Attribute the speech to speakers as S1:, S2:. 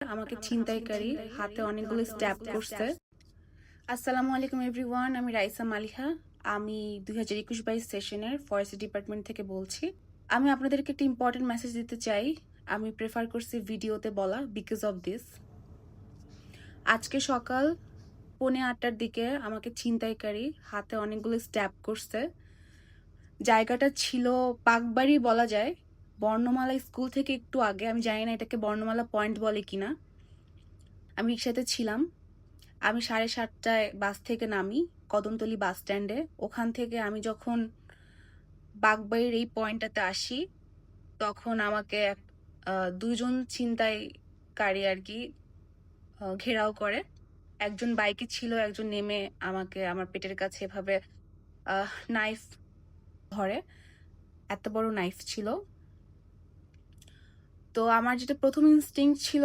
S1: আমাকে ছিনতাইকারী হাতে অনেকগুলো স্ট্যাব করছে। আসসালামু আলাইকুম এভরিওয়ান, আমি রাইসা মালিহা। আমি 2021-22 সেশনের ফরেস্ট ডিপার্টমেন্ট থেকে বলছি। আমি আপনাদেরকে একটা ইম্পর্টেন্ট মেসেজ দিতে চাই। আমি প্রেফার করছি ভিডিওতে বলা বিকজ অফ দিস। আজকে সকাল 8:45টার দিকে আমাকে ছিনতাইকারী হাতে অনেকগুলো স্ট্যাব করছে। জায়গাটা ছিল পাকবাড়ি বলা যায়, বর্ণমালা স্কুল থেকে একটু আগে। আমি জানি না এটাকে বর্ণমালা পয়েন্ট বলে কিনা। আমি রিক্সাতে ছিলাম। আমি 7:30টায় বাস থেকে নামি কদমতলী বাস স্ট্যান্ডে। ওখান থেকে আমি যখন বাগবাড়ির এই পয়েন্টটাতে আসি, তখন আমাকে দুজন ছিনতাইকারী আর কি ঘেরাও করে। একজন বাইকে ছিল, একজন নেমে আমাকে আমার পেটের কাছে এভাবে নাইফ ধরে। এত বড় নাইফ ছিল। তো আমার যেটা প্রথম ইনস্টিংক্ট ছিল